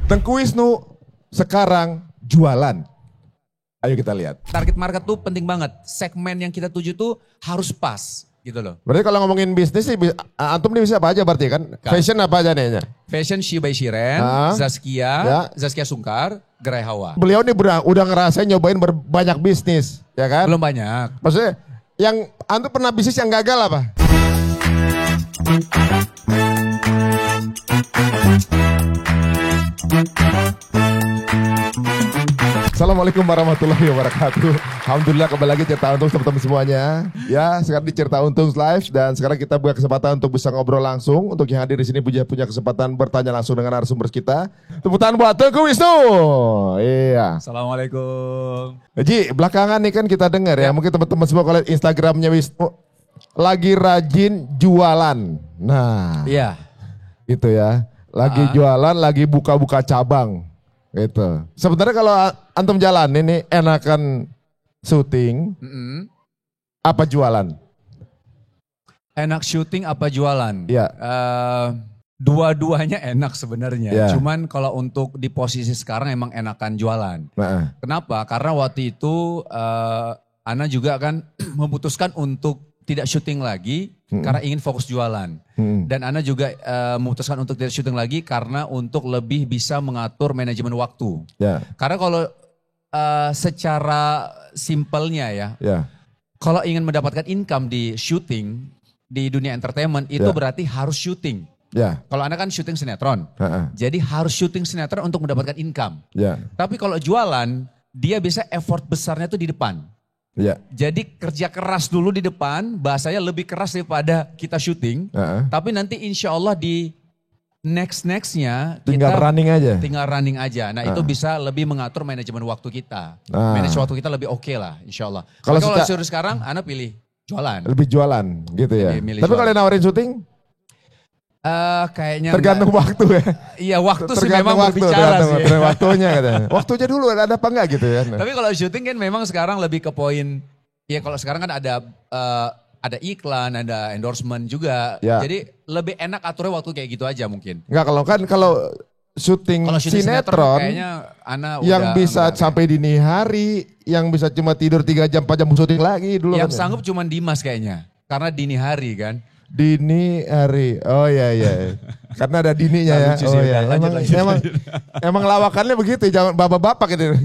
Tengku Wisnu sekarang jualan. Ayo kita lihat. Target market tuh penting banget. Segmen yang kita tuju tuh harus pas gitu loh. Berarti kalau ngomongin bisnis sih, antum ini bisa apa aja berarti kan? Fashion apa aja nih? Fashion She by Shiren, Zaskia, Ya. Zaskia Sungkar, Gerai Hawa. Beliau ini udah ngerasain nyobain banyak bisnis, ya kan? Belum banyak. Maksudnya yang antum pernah bisnis yang gagal apa? Assalamualaikum warahmatullahi wabarakatuh. Alhamdulillah kembali lagi Cerita Untung teman-teman semuanya. Ya, sekarang di Cerita Untung Live dan sekarang kita buka kesempatan untuk bisa ngobrol langsung. Untuk yang hadir di sini punya kesempatan bertanya langsung dengan narasumber kita. Tepuk tangan buat Tengku Wisnu. Iya. Assalamualaikum. Ji, belakangan nih kan kita dengar ya, mungkin teman-teman semua kalau lihat Instagramnya Wisnu lagi rajin jualan. Nah, Iya. gitu ya. Lagi jualan, lagi buka-buka cabang. Gitu. Sebenarnya kalau antum jalan ini enakan syuting, apa jualan? Enak syuting apa jualan? Iya. Dua-duanya enak sebenarnya. Ya. Cuman kalau untuk di posisi sekarang emang enakan jualan. Nah, Kenapa? Karena waktu itu Ana juga kan memutuskan untuk tidak syuting lagi karena ingin fokus jualan. Dan Ana juga memutuskan untuk tidak syuting lagi karena untuk lebih bisa mengatur manajemen waktu. ya, Karena kalau secara simpelnya ya, kalau ingin mendapatkan income di syuting, di dunia entertainment itu Ya. berarti harus syuting. ya, Kalau Ana kan syuting sinetron, ha-ha, jadi harus syuting sinetron untuk mendapatkan income. ya, Tapi kalau jualan, dia bisa effort besarnya tuh di depan. ya, Jadi kerja keras dulu di depan, bahasanya lebih keras daripada kita syuting. ha-ha. Tapi nanti insya Allah di nextnya Tinggal kita running aja. tinggal running aja. Nah itu bisa lebih mengatur manajemen waktu kita. Ah. Manage waktu kita lebih oke lah insya Allah. Kalau Kalau suka- suruh sekarang, Ana pilih jualan. Lebih jualan gitu ya. Milih Tapi jualan. kalau nawarin syuting, Kayaknya tergantung waktu ya. Iya waktu sih Tergantung memang waktu, berbicara sih. tergantung waktunya katanya. Waktunya dulu ada apa enggak gitu ya. Tapi kalau syuting kan memang sekarang lebih ke poin, ya kalau sekarang kan ada iklan, ada endorsement juga. Ya. Jadi lebih enak aturnya waktu kayak gitu aja mungkin. Enggak kalau syuting Kalau syuting sinetron kayaknya Ana yang udah bisa enggak. sampai dini hari, yang bisa cuma tidur 3 jam 4 jam syuting lagi dulu Yang kan ya? sanggup cuma Dimas kayaknya. Karena dini hari kan. Dini hari. Oh iya iya. Karena ada dininya ya. Lucu sih, Oh udah. iya. Lanjut. Emang lawakannya begitu, jangan bapak-bapak gitu.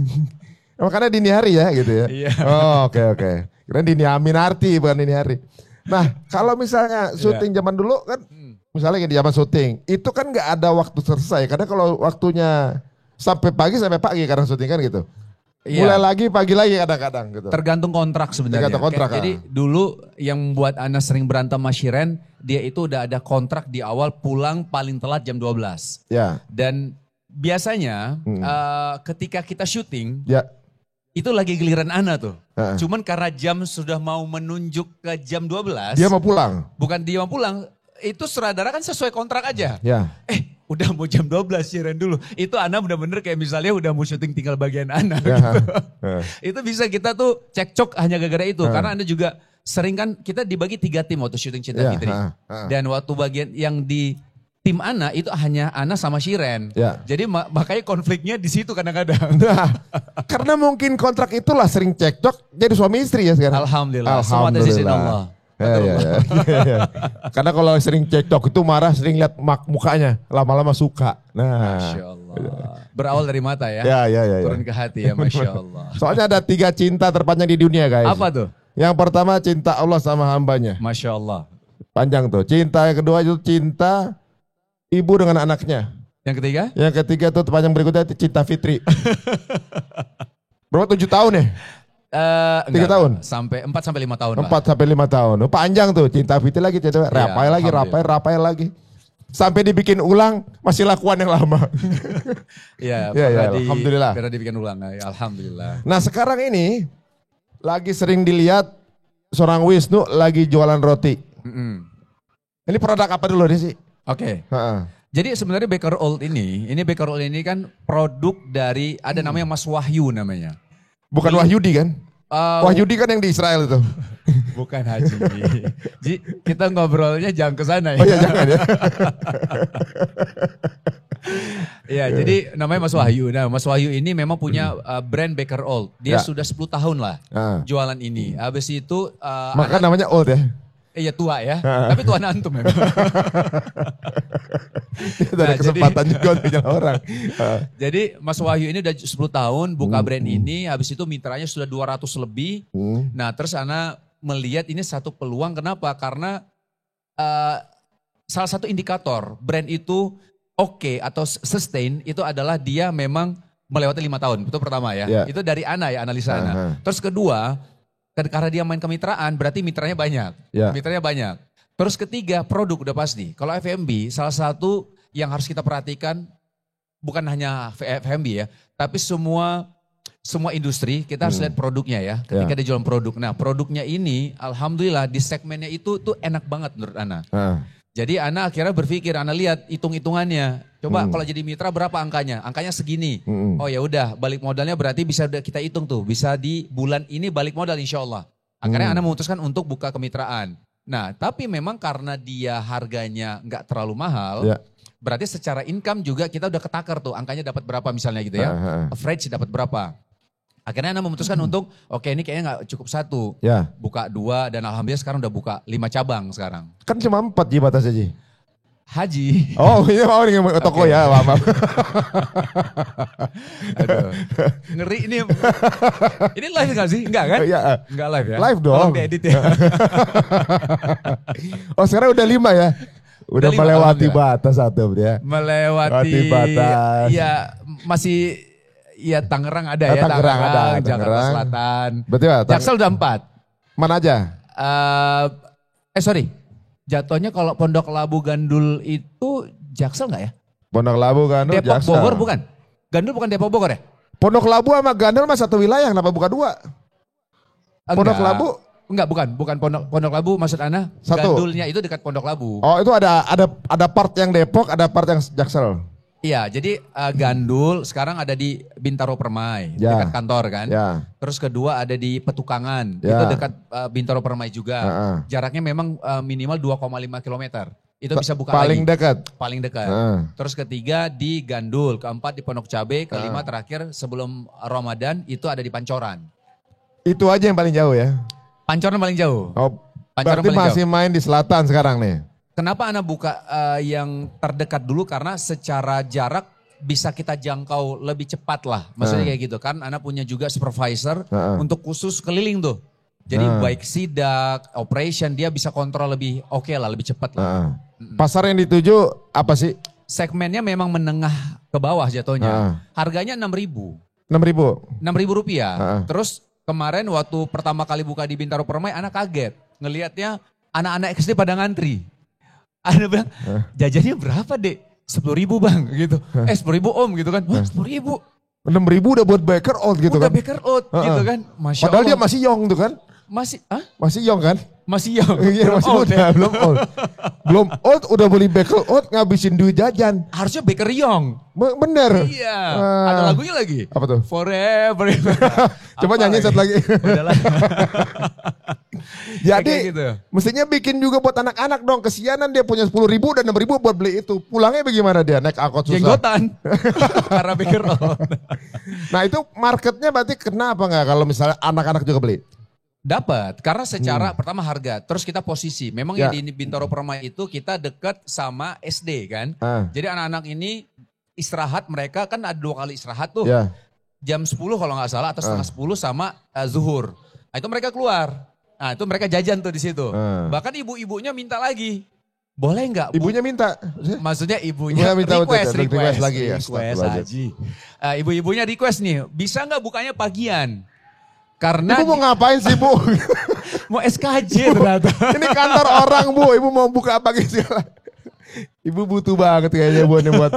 Emang karena dini hari ya gitu ya. Iya. Oh oke. Kira dini Aminarti bukan dini hari. Nah, kalau misalnya syuting zaman dulu kan misalnya di zaman syuting, itu kan nggak ada waktu selesai. Karena kalau waktunya sampai pagi kadang syuting kan gitu. Iya. Mulai lagi pagi lagi kadang-kadang gitu. Tergantung kontrak sebenarnya. Tergantung kontrak, Jadi dulu yang membuat Ana sering berantem sama Shiren, dia itu udah ada kontrak di awal pulang paling telat jam 12. Ya, Dan biasanya ketika kita syuting, ya. itu lagi giliran Ana tuh. Heeh. Cuman karena jam sudah mau menunjuk ke jam 12. Dia mau pulang. Bukan dia mau pulang, itu sutradara kan sesuai kontrak aja. Ya. Udah mau jam 12 Shiren dulu. Itu Ana bener-bener kayak misalnya udah mau syuting tinggal bagian Ana. Ya. Gitu. Heeh. Itu bisa kita tuh cekcok hanya gara-gara itu. Karena Anda juga sering kan kita dibagi 3 tim waktu syuting Cinta Ya, Fitri. Dan waktu bagian yang di tim Ana itu hanya Ana sama Shiren. Ya. Jadi makanya konfliknya di situ kadang-kadang. Nah, karena mungkin kontrak itulah sering cekcok jadi suami istri ya sekarang. Alhamdulillah. Semua atas izin Allah. Ya. Karena kalau sering cekcok itu marah, sering lihat mukanya, lama-lama suka. Nah, Masya Allah. Berawal dari mata ya. ya. Turun ke hati ya Masya Allah. Soalnya ada 3 cinta terpanjang di dunia guys. Apa tuh? Yang pertama cinta Allah sama hambanya. Masya Allah. Panjang tuh. Cinta yang kedua itu cinta ibu dengan anaknya. Yang ketiga? Yang ketiga tuh panjang berikutnya cinta Fitri. Berapa 7 tahun ya? 3 tahun? Sampai 4 sampai 5 tahun. 4 sampai 5 tahun. Oh, panjang tuh cinta Fitri lagi, cinta rapai lagi, rapai lagi. Sampai dibikin ulang masih lakuan yang lama. Iya, alhamdulillah. Pernah dibikin ulang. Ya, alhamdulillah. Nah, sekarang ini lagi sering dilihat seorang Wisnu lagi jualan roti. Ini produk apa dulu nih sih? Oke. Heeh. Jadi sebenarnya Baker Old ini kan produk dari ada namanya Mas Wahyu namanya. Bukan Wahyudi kan? Wahyudi kan yang di Israel itu. Bukan Haji. Ji, kita ngobrolnya jangan ke sana ya. Oh ya jangan ya. Ya, jadi namanya Mas Wahyu. Nah, Mas Wahyu ini memang punya brand Baker Old. Dia Ya. sudah 10 tahun lah jualan ini. Habis itu Maka namanya old ya. iya tua ya, tapi tua antum memang. Itu ada kesempatan juga untuk nyala orang. Jadi Mas Wahyu ini udah 10 tahun buka brand ini, habis itu mitranya sudah 200 lebih. Nah terus Ana melihat ini satu peluang, kenapa? Karena salah satu indikator brand itu oke atau sustain itu adalah dia memang melewati 5 tahun, itu pertama ya. Yeah. Itu dari Ana ya, analisa Ana. Terus kedua, karena dia main kemitraan berarti mitranya banyak. Yeah. Mitranya banyak. Terus ketiga, produk udah pasti. Kalau FMB salah satu yang harus kita perhatikan bukan hanya FMB ya, tapi semua industri kita harus lihat produknya ya. Ketika dia jualan produk. Nah, produknya ini alhamdulillah di segmennya itu tuh enak banget menurut Ana. Jadi Ana akhirnya berpikir, Ana lihat hitung-hitungannya. Coba kalau jadi mitra berapa angkanya? Angkanya segini. Oh ya udah, balik modalnya berarti bisa kita hitung tuh. Bisa di bulan ini balik modal insya Allah. Akhirnya Ana memutuskan untuk buka kemitraan. Nah tapi memang karena dia harganya nggak terlalu mahal. Berarti secara income juga kita udah ketakar tuh. Angkanya dapat berapa misalnya gitu ya. Average dapat berapa. Akhirnya Ana memutuskan untuk oke ini kayaknya nggak cukup satu. Buka 2 dan alhamdulillah sekarang udah buka 5 cabang sekarang. Kan cuma 4 Ji batasnya Ji. Haji. Oh iya mau nih toko ya, maaf. Aduh. Ngeri ini. Ini live gak sih? Enggak kan? Iya. Enggak live ya? Live dong. Tolong diedit ya. Oh sekarang udah 5 ya? Udah Udah 5, melewati batas satu ya. Melewati batas. Ya masih ya Tangerang ada ya. Tangerang ada. Jakarta Selatan. Berarti ya? Jaksel udah 4. Mana aja? Sorry. Jatuhnya kalau Pondok Labu Gandul itu Jaksel nggak ya? Pondok Labu Gandul Depok Jaksel. Bogor bukan? Gandul bukan Depok Bogor ya? Pondok Labu sama Gandul mah satu wilayah, kenapa buka 2? Pondok Labu? Enggak, bukan Pondok Labu maksud Ana. Satu. Gandulnya itu dekat Pondok Labu. Oh itu ada part yang Depok, ada part yang Jaksel. Iya, jadi Gandul sekarang ada di Bintaro Permai, Ya. dekat kantor kan. Ya. Terus kedua ada di Petukangan, Ya. itu dekat Bintaro Permai juga. Jaraknya memang minimal 2,5 km. Itu bisa buka Paling lagi. dekat. Paling dekat. Terus ketiga di Gandul, keempat di Pondok Cabe, kelima terakhir sebelum Ramadan itu ada di Pancoran. Itu aja yang paling jauh ya. Pancoran paling jauh. Oh, Pancoran berarti paling masih main di selatan sekarang nih. Kenapa Ana buka yang terdekat dulu? Karena secara jarak bisa kita jangkau lebih cepat lah. Maksudnya kayak gitu kan. Ana punya juga supervisor untuk khusus keliling tuh. Jadi baik sidak, operation dia bisa kontrol lebih oke lah, lebih cepat lah. Pasar yang dituju apa sih? Segmennya memang menengah ke bawah jatuhnya. Harganya 6.000. 6.000? 6.000 rupiah. Terus kemarin waktu pertama kali buka di Bintaro Permai, Ana kaget. Ngelihatnya anak-anak SD pada ngantri. Ana bilang, jajannya berapa dek? 10.000 bang gitu. 10.000 om gitu kan. Wah 10.000. 6.000 udah buat Baker Old gitu udah kan. Baker Old gitu kan. Masya Padahal Allah. dia masih young tuh kan. Masih young kan. Masih young. Iya Belum masih old muda, ya. belum old. Belum old udah beli Baker Old ngabisin duit jajan. Harusnya Baker Young. Bener. Iya. Ada lagunya lagi. Apa tuh? Forever. Coba nyanyi satu lagi. Udahlah. Jadi Kayak gitu. mestinya bikin juga buat anak-anak dong. Kesianan dia punya 10.000 dan 6.000 buat beli itu. Pulangnya bagaimana dia? Naik angkot susah. Jenggotan. Karena Baker Old. Nah itu marketnya berarti kenapa nggak kalau misalnya anak-anak juga beli? Dapat, karena secara pertama harga, terus kita posisi. Memang ya. Di Bintaro Permai itu kita dekat sama SD kan. Jadi anak-anak ini istirahat, mereka kan ada 2 kali istirahat tuh. Jam 10 kalau nggak salah atau setengah 10 sama zuhur. Nah itu mereka keluar. Nah itu mereka jajan tuh di situ. Bahkan ibu-ibunya minta lagi. Boleh nggak? Ibunya minta? Maksudnya ibunya minta request lagi ya. Haji. Ibu-ibunya request nih, bisa nggak bukanya pagian? Karena Ibu mau ngapain sih Bu? mau SKJ ternyata. Ini kantor orang Bu, Ibu mau buka apa gitu. Ibu butuh banget kayaknya Bu ini buat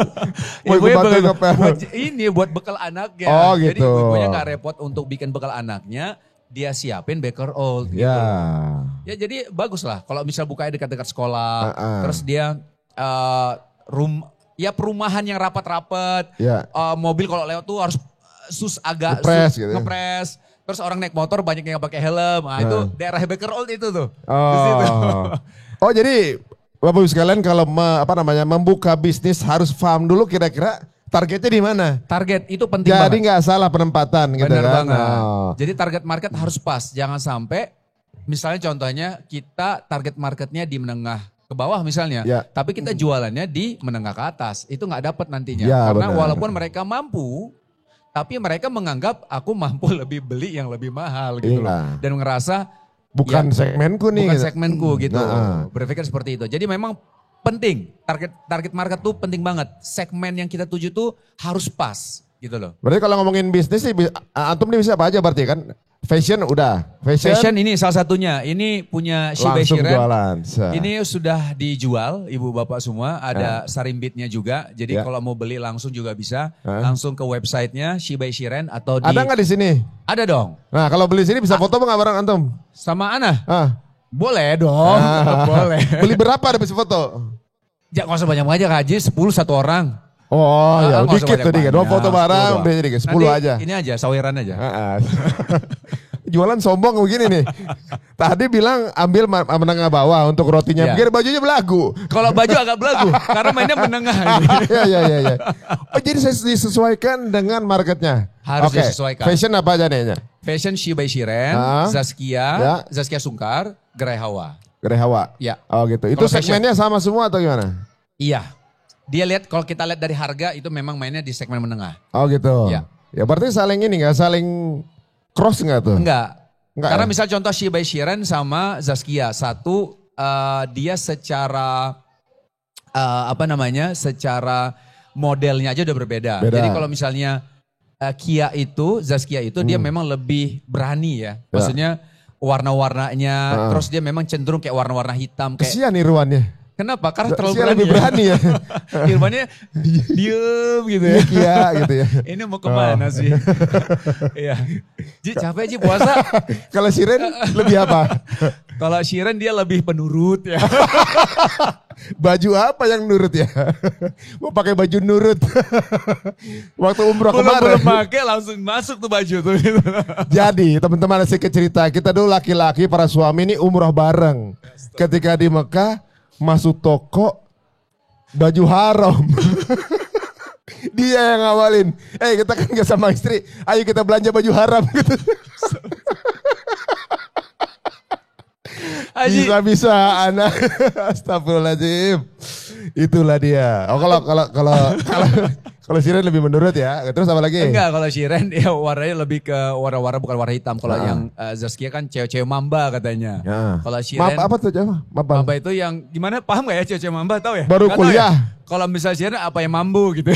buat bekal anaknya. Oh Jadi gitu. ibunya gak repot untuk bikin bekal anaknya, dia siapin Baker Old gitu. Ya jadi bagus lah kalau misal bukanya dekat-dekat sekolah, terus dia perumahan yang rapat-rapat, mobil kalau lewat tuh harus agak ngepres. Terus orang naik motor banyak yang pakai helm. Nah, itu daerah Baker Old itu tuh. Di situ. Oh jadi Bapak Ibu sekalian kalau membuka bisnis harus paham dulu kira-kira targetnya di mana. Target itu penting Jadi banget. nggak salah penempatan gitu Benar kan. banget. Oh. Jadi target market harus pas. Jangan sampai misalnya contohnya kita target marketnya di menengah ke bawah misalnya. Ya. Tapi kita jualannya di menengah ke atas. Itu nggak dapat nantinya. Ya, Karena benar. walaupun mereka mampu, tapi mereka menganggap aku mampu lebih beli yang lebih mahal gitu Iya. loh. Dan ngerasa Bukan segmenku nih. bukan gitu. segmenku gitu. Nah, Berpikir seperti itu. Jadi memang penting. Target market tuh penting banget. Segmen yang kita tuju tuh harus pas gitu loh. Berarti kalau ngomongin bisnis sih, antum nih bisa apa aja berarti kan? Fashion udah. Fashion ini salah satunya. Ini punya Shibai langsung Shiren. jualan. Ini sudah dijual ibu bapak semua. Ada sarimbitnya juga. Jadi kalau mau beli langsung juga bisa. Langsung ke websitenya Shibai Shiren atau di... Ada nggak di sini? Ada dong. Nah kalau beli sini bisa foto nggak bareng antum? Sama Ana? Ah. Boleh dong. Boleh. Beli berapa ada bisa foto? Ya nggak usah banyak-banyak Haji. 10 satu orang. Oh ya Nggak usah dikit tuh dikit. Dua banyak-banyak, foto 10 bareng doang. udah dikit. 10 Nanti aja. Ini aja, saweran aja. Jualan sombong begini nih. Tadi bilang ambil menengah bawah untuk rotinya. Iya. Biar bajunya belagu. Kalau baju agak belagu, karena mainnya menengah ini. Iya. Oh jadi saya disesuaikan dengan marketnya. Harus Oke. disesuaikan. Fashion apa aja nih? Fashion Shibai Shiren, Zaskia, Ya. Zaskia Sungkar, Gerai Hawa. Gerai Hawa. Ya. Oh gitu. Itu Kalau fashion. segmennya sama semua atau gimana? Iya. Dia lihat kalau kita lihat dari harga itu memang mainnya di segmen menengah. Oh gitu. Ya. Ya berarti saling ini nggak saling cross nggak tuh? Enggak. Enggak Karena ya? misal contoh Shibai Shiren sama Zaskia. Satu dia secara secara modelnya aja udah berbeda. Beda. Jadi kalau misalnya Zaskia itu dia memang lebih berani ya. Maksudnya warna-warnanya, terus dia memang cenderung kayak warna-warna hitam. Kayak, Kesian Irwannya. kenapa? Karena terlalu Sia berani. lebih berani ya. Irwannya diem gitu ya. Kia gitu ya. Ini mau kemana sih? Iya. Ji capek Ji puasa. Kalau Siren lebih apa? Kalau Shiren dia lebih penurut ya. Baju apa yang nurut ya? Mau pakai baju nurut. Waktu umroh Belum kemarin. pakai langsung masuk tuh baju tuh. Gitu. Jadi teman-teman ada sedikit cerita. Kita dulu laki-laki para suami ini umroh bareng. Ketika di Mekah masuk toko baju haram. Dia yang ngawalin. Kita kan gak sama istri. Ayo kita belanja baju haram. Gitu. Haji, Bisa-bisa anak. Astagfirullahaladzim. Itulah dia. Oh kalau Siren lebih menurut ya. Terus apa lagi? enggak kalau Shiren ya warnanya lebih ke warna-warna bukan warna hitam. Kalau yang Zaskia kan cewek-cewek mamba katanya. Ya. Kalau Shiren Apa tuh? Maba. mamba itu yang gimana paham gak ya cewek-cewek mamba tahu ya? Baru Nggak tahu kuliah. ya? Kalau misalnya Shiren apa yang mambu gitu.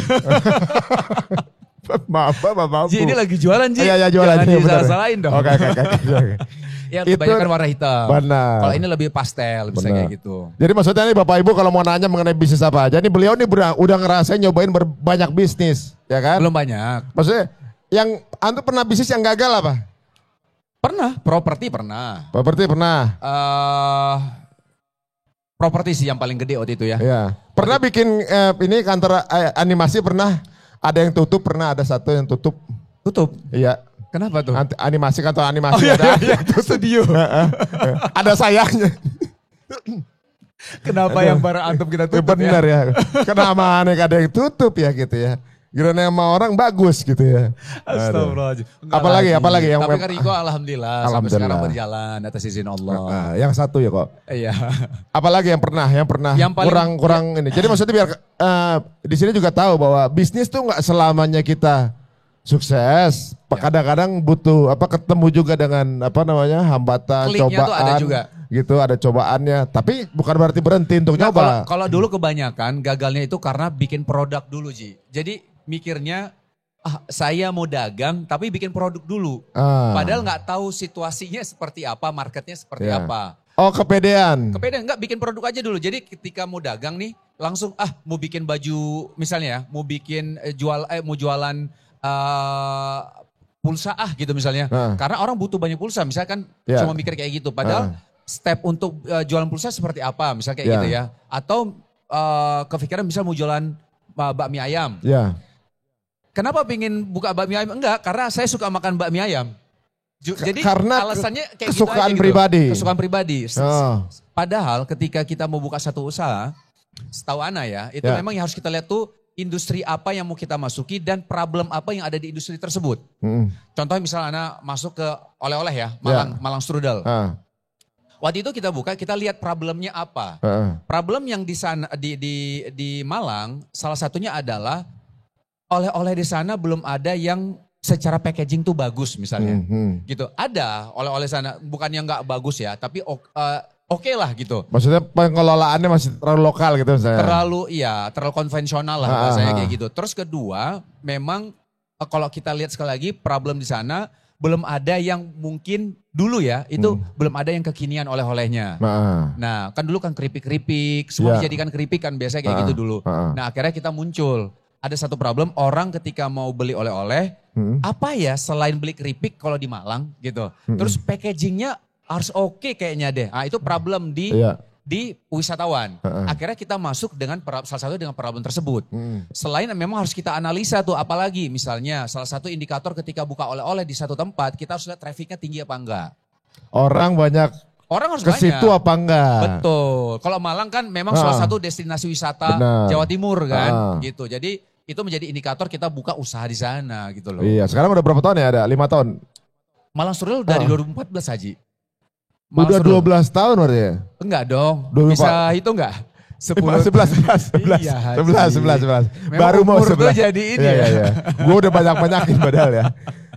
Maba. Ji ini lagi jualan Ji. Iya jualan. Jangan Iya, benar. disalah-salahin dong. Oke. Yang Itu- kebanyakan warna hitam. Benar. Kalau ini lebih pastel bisa Benar. kayak gitu. Jadi maksudnya nih Bapak Ibu kalau mau nanya mengenai bisnis apa aja, nih beliau nih udah ngerasain nyobain banyak bisnis, ya kan? Belum banyak. Maksudnya yang antum pernah bisnis yang gagal apa? Pernah, properti pernah. Properti pernah. Properti sih yang paling gede waktu itu ya. Ya. Pernah bikin ini kantor animasi pernah ada yang tutup, pernah ada satu yang tutup. Tutup. Iya. Kenapa tuh? Animasi kantor animasi iya, ada. itu studio. Ada sayangnya. Kenapa yang bareng antum kita tutup Benar ya. Karena sama aneh ada yang tutup ya gitu ya. Gimana sama orang bagus gitu ya. Astagfirullahaladzim. Enggak Apalagi yang Tapi kan Riko alhamdulillah, sampai Alhamdulillah. sekarang berjalan atas izin Allah. Nah, yang satu ya kok. Iya. Apalagi yang pernah Yang paling- kurang ini. Jadi maksudnya biar di sini juga tahu bahwa bisnis tuh nggak selamanya kita sukses. Kadang-kadang butuh ketemu juga dengan hambatan, Kliknya cobaan. tuh ada juga. Gitu ada cobaannya. Tapi bukan berarti berhenti untuk Nah, nyoba. kalau dulu kebanyakan gagalnya itu karena bikin produk dulu Ji. Jadi mikirnya saya mau dagang tapi bikin produk dulu. Padahal nggak tahu situasinya seperti apa, marketnya seperti Ya. apa. Oh kepedean. Kepedean enggak bikin produk aja dulu. Jadi ketika mau dagang nih langsung mau bikin baju misalnya ya, mau bikin mau jualan pulsa gitu misalnya. Karena orang butuh banyak pulsa misalkan Ya. cuma mikir kayak gitu. Padahal step untuk jualan pulsa seperti apa misalnya kayak Ya. gitu ya. Atau kepikiran misal mau jualan bakmi ayam. Ya. Kenapa pingin buka bakmi ayam? Enggak, karena saya suka makan bakmi ayam. Jadi karena alasannya kayak kesukaan gitu aja pribadi. gitu. Kesukaan pribadi. Oh. Padahal ketika kita mau buka satu usaha, setahu Ana ya, itu Ya. memang yang harus kita lihat tuh industri apa yang mau kita masuki dan problem apa yang ada di industri tersebut. Contohnya misalnya Ana masuk ke oleh-oleh ya, Malang Strudel. Waktu itu kita buka, kita lihat problemnya apa. Problem yang di sana di Malang, salah satunya adalah oleh-oleh di sana belum ada yang secara packaging tuh bagus misalnya. Gitu. Ada oleh-oleh sana, bukan yang nggak bagus ya, tapi oke lah gitu. Maksudnya pengelolaannya masih terlalu lokal gitu misalnya. Terlalu konvensional lah bahasanya kayak gitu. Terus kedua, memang kalau kita lihat sekali lagi problem di sana belum ada yang mungkin dulu ya, itu belum ada yang kekinian oleh-olehnya. Nah, kan dulu kan keripik-keripik, semua dijadikan keripik kan biasanya kayak gitu dulu. Nah, akhirnya kita muncul. Ada satu problem, orang ketika mau beli oleh-oleh, apa ya selain beli keripik kalau di Malang gitu. Terus packagingnya harus oke kayaknya deh. Nah, itu problem di wisatawan. Akhirnya kita masuk dengan salah satu dengan problem tersebut. Selain memang harus kita analisa tuh apalagi misalnya salah satu indikator ketika buka oleh-oleh di satu tempat kita harus lihat trafficnya tinggi apa enggak. Orang Harus ke situ banyak. apa enggak? Betul. Kalau Malang kan memang salah satu destinasi wisata Jawa Timur kan gitu. Jadi itu menjadi indikator kita buka usaha di sana gitu loh. Iya, sekarang udah berapa tahun ya? Ada 5 tahun? Malang Strudel dari 2014 Haji. Udah 12 tahun berarti ya? Enggak dong. 24. Bisa itu enggak? 11. Iya, Haji. 11. Baru mau umur 11. tuh jadi ini Iya. Gue udah banyak-banyakin padahal ya.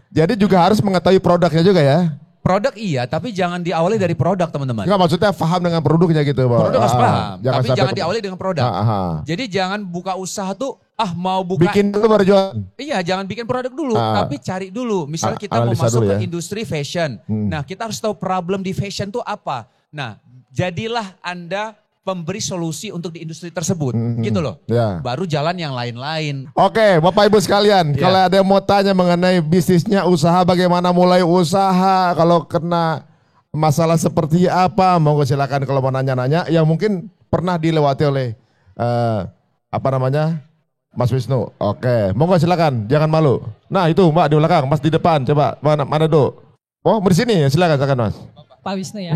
Jadi juga harus mengetahui produknya juga ya? Produk iya, tapi jangan diawali dari produk teman-teman. Enggak, maksudnya paham dengan produknya gitu. Produk harus paham, tapi jangan sampai diawali dengan produk. Jadi jangan buka usaha tuh, mau buka. bikin dulu baru jual. Iya, jangan bikin produk dulu, tapi cari dulu. Misalnya kita mau analisa masuk dulu ke ya. industri fashion. Nah, kita harus tahu problem di fashion tuh apa. Nah, jadilah Anda pemberi solusi untuk di industri tersebut. Gitu loh. Ya. Baru jalan yang lain-lain. Oke, Bapak Ibu sekalian, Ya. kalau ada yang mau tanya mengenai bisnisnya, usaha, bagaimana mulai usaha, kalau kena masalah seperti apa, monggo silakan kalau mau nanya-nanya, yang mungkin pernah dilewati oleh Mas Wisnu. Oke, monggo silakan, jangan malu. Nah itu Mbak di belakang, Mas di depan, coba mana tuh? Oh di sini, silakan Mas. Pak Wisnu ya,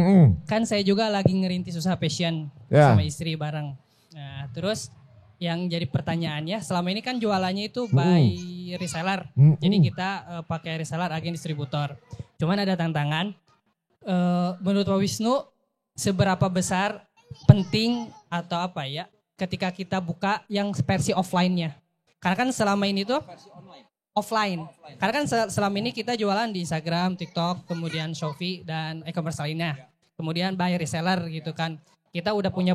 kan saya juga lagi ngerintis usaha fashion sama istri bareng. Nah terus yang jadi pertanyaannya, selama ini kan jualannya itu by reseller. Jadi kita pakai reseller, agen distributor. Cuman ada tantangan, menurut Pak Wisnu seberapa besar penting atau apa ya ketika kita buka yang versi offline-nya. Karena kan selama ini tuh offline. Karena kan selama ini kita jualan di Instagram, TikTok, kemudian Shopee dan e-commerce lainnya. Kemudian by reseller gitu kan. Kita udah punya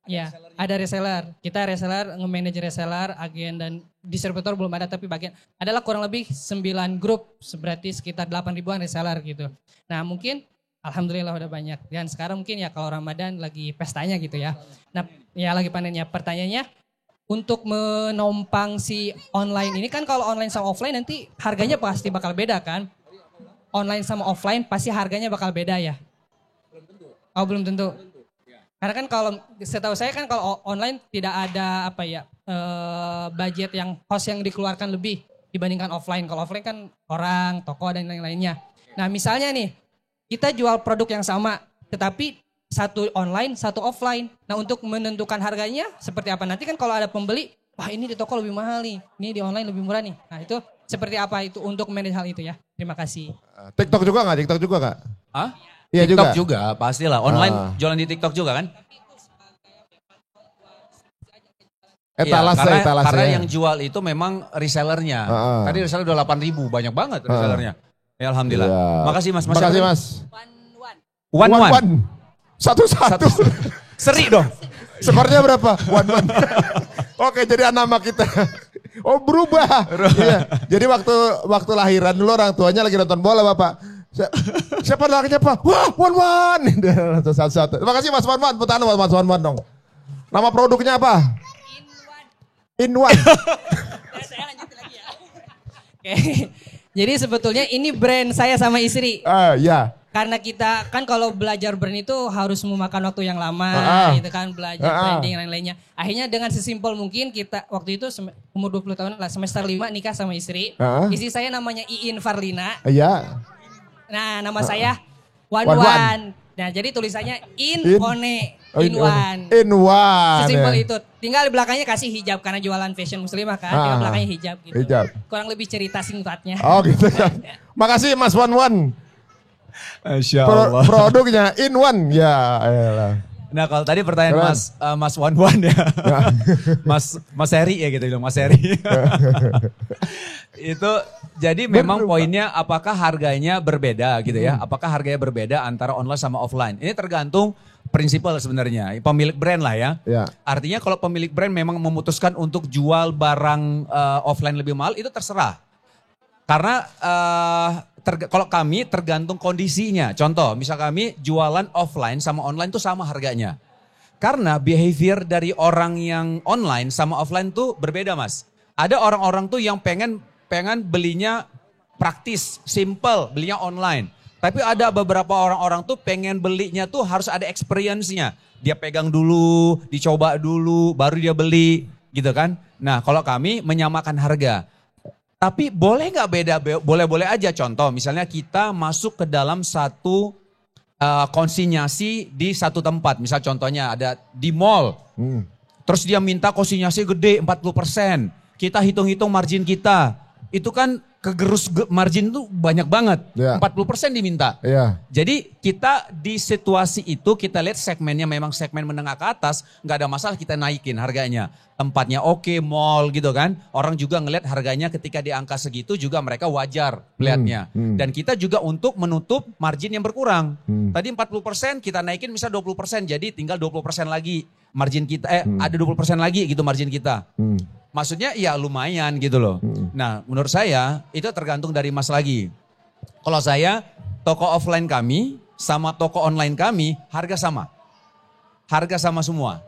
ya, ada reseller. Kita reseller, nge-manage reseller, agen dan distributor belum ada, tapi bagian adalah kurang lebih 9 grup, berarti sekitar 8 ribuan reseller gitu. Nah, mungkin alhamdulillah udah banyak. Dan sekarang mungkin ya kalau Ramadan lagi pestanya gitu ya. Nah, ya lagi panennya. Pertanyaannya, untuk menompang si online ini kan kalau online sama offline nanti harganya pasti bakal beda kan? Online sama offline pasti harganya bakal beda ya? Belum tentu. Oh belum tentu. Karena kan kalau setahu saya kan kalau online tidak ada budget yang cost yang dikeluarkan lebih dibandingkan offline. Kalau offline kan orang, toko dan lain-lainnya. Nah misalnya nih kita jual produk yang sama tetapi satu online, satu offline. Nah untuk menentukan harganya seperti apa? Nanti kan kalau ada pembeli, wah ini di toko lebih mahal nih, ini di online lebih murah nih. Nah itu seperti apa itu untuk manage hal itu ya? Terima kasih. TikTok juga nggak? Hah? Iya TikTok juga pastilah. Online jualan di TikTok juga kan? Etalase. Karena yang jual itu memang resellernya. Tadi reseller udah 8.000, banyak banget resellernya. Ya alhamdulillah. Ya. Makasih Mas. Makasih Mas. One. Satu. Seri dong. Skornya berapa? 1-1. Oke, jadi nama kita. Oh berubah. Iya. Jadi waktu lahiran dulu orang tuanya lagi nonton bola Bapak. Siapa anaknya Pak? Wah, 1-1. Satu. Terima kasih Mas Wan. Putaan Mas Wan dong. Nama produknya apa? In One. Saya lanjutin lagi ya. Oke. Jadi sebetulnya ini brand saya sama istri. Ya. Karena kita kan kalau belajar brand itu harus memakan waktu yang lama, gitu kan, belajar branding dan lain-lainnya. Akhirnya dengan sesimpel mungkin kita waktu itu umur 20 tahun lah, semester 5 nikah sama istri. Istri saya namanya Iin Farlina. Iya. Nah, nama saya Wan. Wan. Nah, jadi tulisannya in one. In one. In one. Sesimpel Ya. itu. Tinggal di belakangnya kasih hijab karena jualan fashion muslimah kan. Tinggal belakangnya hijab gitu. Hijab. Kurang lebih cerita singkatnya. Oh gitu kan. Makasih Mas Wan. Masya Allah. Produknya in one. Ya elah. Nah kalau tadi pertanyaan Mas Wan ya. Mas Heri ya gitu bilang, Mas Heri. Itu jadi memang poinnya apakah harganya berbeda gitu ya. Apakah harganya berbeda antara online sama offline. Ini tergantung prinsipal sebenarnya. Pemilik brand lah ya. Artinya kalau pemilik brand memang memutuskan untuk jual barang offline lebih mahal itu terserah. Karena kalau kami tergantung kondisinya. Contoh, misal kami jualan offline sama online tuh sama harganya. Karena behavior dari orang yang online sama offline tuh berbeda mas. Ada orang-orang tuh yang pengen belinya praktis, simple, belinya online. Tapi ada beberapa orang-orang tuh pengen belinya tuh harus ada experience-nya. Dia pegang dulu, dicoba dulu, baru dia beli gitu kan. Nah kalau kami menyamakan harga. Tapi boleh nggak beda? Boleh-boleh aja. Contoh misalnya kita masuk ke dalam satu konsinyasi di satu tempat. Misal contohnya ada di mall. Terus dia minta konsinyasi gede 40%. Kita hitung-hitung margin kita. Itu kan kegerus margin tuh banyak banget. 40% diminta. Jadi kita di situasi itu kita lihat segmennya memang segmen menengah ke atas. Nggak ada masalah kita naikin harganya. Tempatnya oke, mall gitu kan. Orang juga ngelihat harganya ketika di angka segitu juga mereka wajar melihatnya. Dan kita juga untuk menutup margin yang berkurang. Tadi 40% kita naikin misal 20%. Jadi tinggal 20% lagi margin kita. Ada 20% lagi gitu margin kita. Maksudnya ya lumayan gitu loh. Nah menurut saya itu tergantung dari mas lagi. Kalau saya toko offline kami sama toko online kami harga sama. Harga sama semua.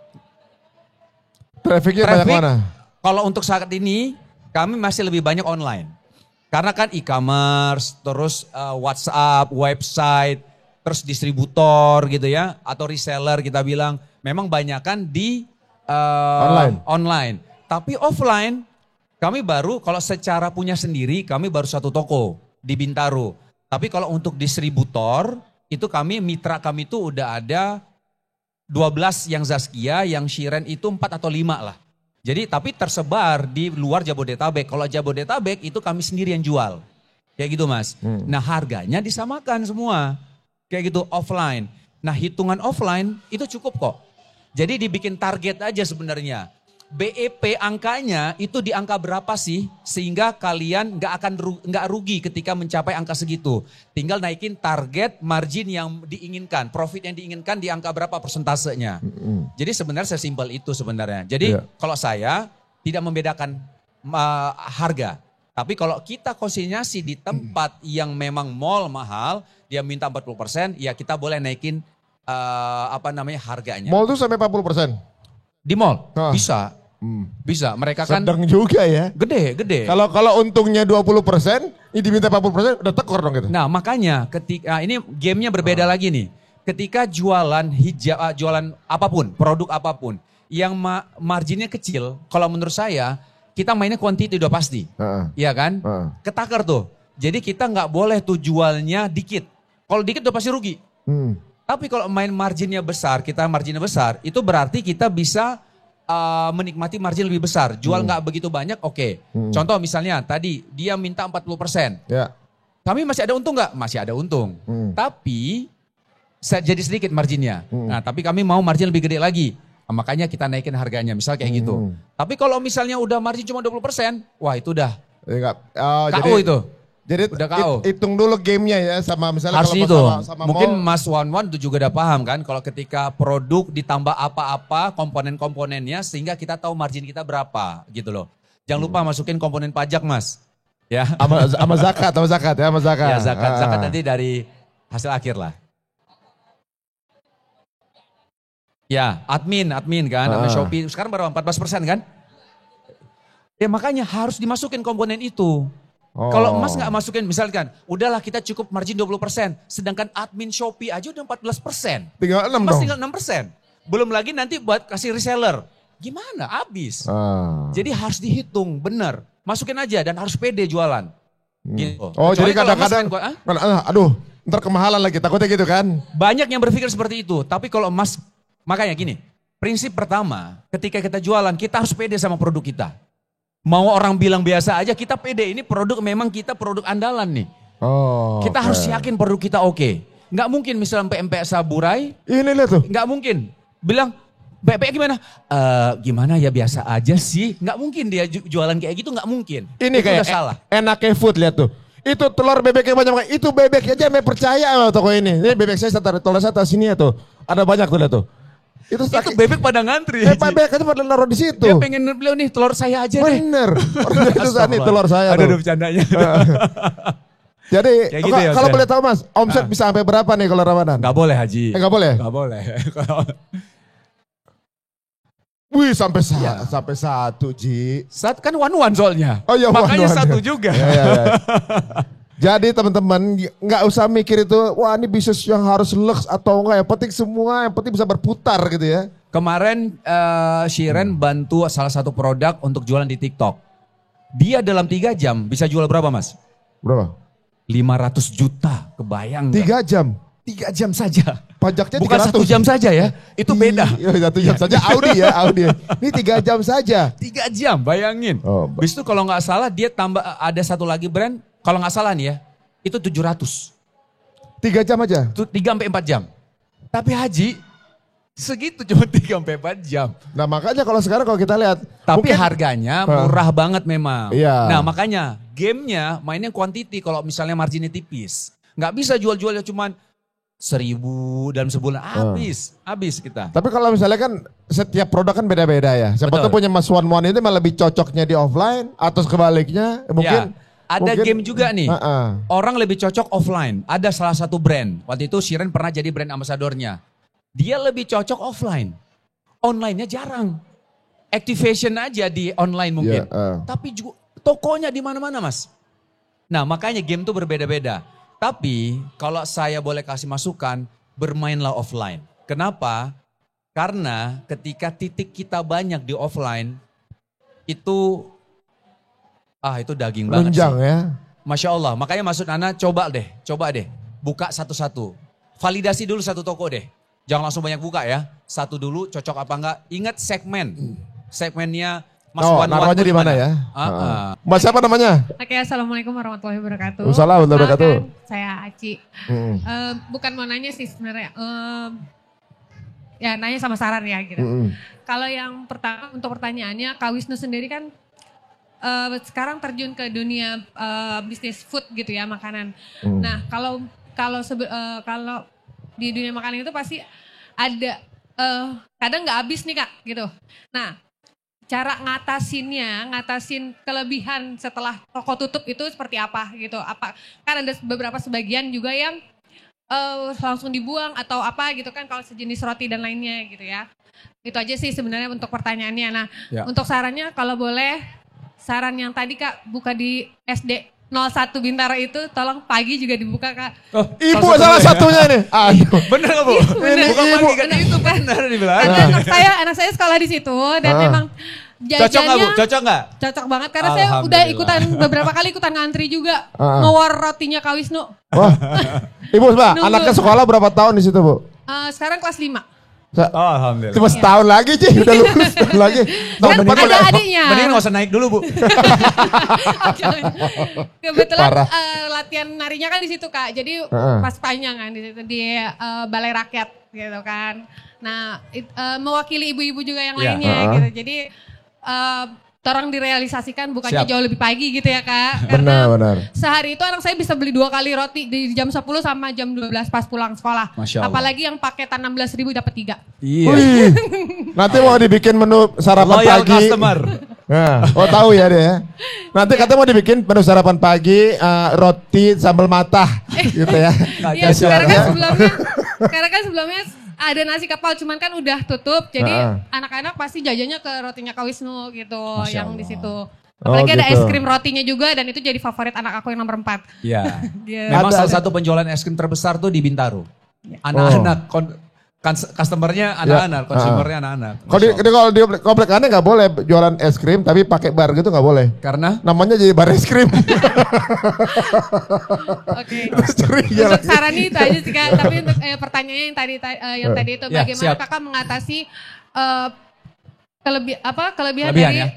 Trafficnya banyak mana? Kalau untuk saat ini kami masih lebih banyak online. Karena kan e-commerce, terus WhatsApp, website, terus distributor gitu ya. Atau reseller kita bilang memang banyakan di online. Tapi offline kami baru kalau secara punya sendiri kami baru satu toko di Bintaro. Tapi kalau untuk distributor itu kami mitra kami itu udah ada 12 yang Zaskia, yang Shiren itu 4 atau 5 lah. Jadi tapi tersebar di luar Jabodetabek. Kalau Jabodetabek itu kami sendiri yang jual. Kayak gitu mas. Nah harganya disamakan semua. Kayak gitu offline. Nah hitungan offline itu cukup kok. Jadi dibikin target aja sebenarnya. BEP angkanya itu di angka berapa sih sehingga kalian nggak rugi ketika mencapai angka segitu. Tinggal naikin target margin yang diinginkan, profit yang diinginkan di angka berapa persentasenya. Jadi sebenarnya sesimpel itu sebenarnya. Jadi kalau saya tidak membedakan harga. Tapi kalau kita konsinyasi di tempat yang memang mall mahal, dia minta 40%, ya kita boleh naikin harganya. Mall tuh sampai 40%? Di mall bisa. Bisa. Mereka kan sedang juga ya. Gede. Kalau untungnya 20%, ini diminta 40%, udah tekor dong gitu. Nah, makanya ketika ini gamenya berbeda lagi nih. Ketika jualan hijab, jualan apapun, produk apapun yang marginnya kecil, kalau menurut saya kita mainnya quantity udah pasti. Iya kan? Ketakar tuh. Jadi kita nggak boleh tuh jualnya dikit. Kalau dikit udah pasti rugi. Tapi kalau main marginnya besar, kita marginnya besar, itu berarti kita bisa menikmati margin lebih besar. Jual nggak begitu banyak, oke. Contoh misalnya tadi dia minta 40%. Kami masih ada untung nggak? Masih ada untung. Tapi jadi sedikit marginnya. Nah, tapi kami mau margin lebih gede lagi. Nah, makanya kita naikin harganya, misal kayak gitu. Tapi kalau misalnya udah margin cuma 20%, wah itu udah KO itu. Jadi udah KO. Hitung dulu gamenya ya sama misalnya harus kalau itu. sama Mungkin mall. Mas Wan itu juga udah paham kan kalau ketika produk ditambah apa-apa komponen-komponennya sehingga kita tahu margin kita berapa gitu loh. Jangan lupa masukin komponen pajak Mas. Ya. Sama zakat ya, sama zakat. Ya zakat nanti dari hasil akhir lah. Ya, admin kan, admin Shopee sekarang baru 14% kan? Ya makanya harus dimasukin komponen itu. Kalau Mas nggak masukin, misalkan, udahlah kita cukup margin 20%, sedangkan admin Shopee aja udah 14%. Tinggal 6 Mas dong. tinggal 6%. Belum lagi nanti buat kasih reseller. Gimana? Habis. Jadi harus dihitung, benar. Masukin aja dan harus pede jualan. Gitu. Oh, Kecuali jadi kalau emas kadang-kadang, aduh, ntar kemahalan lagi, takutnya gitu kan? banyak yang berpikir seperti itu. Tapi kalau emas, makanya gini, prinsip pertama, ketika kita jualan, kita harus pede sama produk kita. Mau orang bilang biasa aja, kita pede. Ini produk memang kita produk andalan nih. Oh, Kita harus yakin produk kita oke. Nggak mungkin misalnya PMP Saburai, ini lihat tuh. nggak mungkin. Bilang, bebek gimana? Gimana ya biasa aja sih. Nggak mungkin dia jualan kayak gitu, nggak mungkin. Ini Itu kayak udah salah. enaknya food, lihat tuh. Itu telur bebeknya banyak, itu bebek aja saya percaya sama toko ini. Ini bebek saya telur saya taruh sini ya tuh. Ada banyak tuh, lihat tuh. Itu Bebek pada ngantri. bebek aja pada naruh di situ. Dia pengen beliau nih telur saya aja deh. Bener. Orang itu nih telur saya Ada tuh. bercandanya. Jadi Kayak gitu ya, kalau Ustaz? boleh tahu Mas, omset bisa sampai berapa nih kalau Ramadan? Nggak boleh Haji. Nggak boleh? Nggak boleh. Wih sampai satu Ji. Saat kan one soalnya. Oh iya, makanya one. satu juga. Ya. Jadi teman-teman nggak usah mikir itu, wah ini bisnis yang harus lux atau enggak. Yang penting semua, yang penting bisa berputar gitu ya. Kemarin Shiren bantu salah satu produk untuk jualan di TikTok. Dia dalam 3 jam bisa jual berapa Mas? Berapa? 500 juta, kebayang nggak? 3 jam. 3 jam saja. Pajaknya Bukan 1 jam saja ya, itu beda. Iya, 1 jam saja Audi. Ini 3 jam saja. 3 jam, bayangin. Oh, Habis itu kalau nggak salah dia tambah ada satu lagi brand, kalau nggak salah nih ya, itu 700. 3 jam aja. Itu 3-4 jam. Tapi Haji, segitu cuma 3-4 jam. Nah makanya kalau sekarang kalau kita lihat. Tapi mungkin, harganya murah banget memang. Iya. Nah makanya gamenya mainnya quantity kalau misalnya marginnya tipis. Nggak bisa jual-jualnya cuman 1.000 dalam sebulan. Habis kita. Tapi kalau misalnya kan setiap produk kan beda-beda ya. Siapa Betul. tuh punya Mas Wan itu malah lebih cocoknya di offline atau sebaliknya mungkin. Ya, ada game juga nih. Uh-uh. Orang lebih cocok offline. Ada salah satu brand. Waktu itu Shiren pernah jadi brand ambasadornya. Dia lebih cocok offline. Online-nya jarang. Activation aja di online mungkin. Tapi juga tokonya di mana-mana Mas. Nah makanya game tuh berbeda-beda. Tapi kalau saya boleh kasih masukan, bermainlah offline. Kenapa? Karena ketika titik kita banyak di offline, itu daging banget Lunjang sih. ya. Masya Allah, makanya maksud Ana coba deh. Buka satu-satu. Validasi dulu satu toko deh. Jangan langsung banyak buka ya. Satu dulu cocok apa enggak. Ingat segmennya Mas Wan naruhnya di mana ya? Mas siapa namanya? Oke, assalamualaikum warahmatullahi wabarakatuh. Waalaikumsalam warahmatullahi wabarakatuh. Kenalkan, saya Aci. Bukan mau nanya sih sebenarnya. Ya nanya sama saran ya gitu. Kalau yang pertama untuk pertanyaannya, Kak Wisnu sendiri kan sekarang terjun ke dunia bisnis food gitu ya, makanan. Nah kalau di dunia makanan itu pasti ada kadang nggak habis nih Kak gitu. Nah cara ngatasin kelebihan setelah toko tutup itu seperti apa gitu? Kan ada beberapa sebagian juga yang langsung dibuang atau apa gitu kan kalau sejenis roti dan lainnya gitu ya. Itu aja sih sebenarnya untuk pertanyaannya. Nah untuk sarannya kalau boleh saran yang tadi Kak buka di SD 01 Bintaro itu tolong pagi juga dibuka Kak. Oh, ibu salah satunya nih. Aduh. Bener gak Bu? Bener. Bukan Ibu. pagi kan itu benar dibilang. Karena anak saya sekolah di situ dan emang Cocok gak Bu? jajannya Cocok gak? cocok banget karena saya udah beberapa kali ikutan ngantri juga ngewar rotinya Kak Wisnu. Wah. Ibu Mbak, Nunggu. anaknya sekolah berapa tahun di situ Bu? Sekarang kelas 5. Alhamdulillah. Cuma setahun lagi Ci, udah lulus setahun lagi. Tahun Kan depan ada udah- adiknya. Mending gak usah naik dulu Bu. Kebetulan Parah. latihan narinya kan di situ Kak. Jadi pas panjang kan di situ di Balai Rakyat gitu kan. Nah, mewakili ibu-ibu juga yang lainnya gitu. Jadi tolong direalisasikan bukannya Siap. jauh lebih pagi gitu ya Kak. Karena Benar. sehari itu anak saya bisa beli 2 kali roti di jam 10 sama jam 12 pas pulang sekolah. Masya Allah. Apalagi yang paketan 16.000 dapat 3. Iya. Wih, nanti mau dibikin menu sarapan Loyal pagi. customer. Nah, tahu ya dia. Nanti katanya mau dibikin menu sarapan pagi, roti sambal matah, gitu ya. Iya, karena kan sebelumnya ada nasi kapal cuman kan udah tutup. Jadi anak-anak pasti jajannya ke rotinya Kak Wisnu gitu Masya yang Allah. di situ. Apalagi ada gitu. es krim rotinya juga dan itu jadi favorit anak aku yang nomor 4. Iya. Dia- Memang Ada- salah satu penjualan es krim terbesar tuh di Bintaro. Anak-anak Customernya anak-anak, konsumernya anak-anak. Kalau di komplek aneh nggak boleh jualan es krim, tapi pakai bar gitu nggak boleh. Karena namanya jadi bar es krim. Oke. Untuk saran itu aja sih Kak. Tapi untuk pertanyaannya yang tadi itu bagaimana Kakak mengatasi kelebihan dari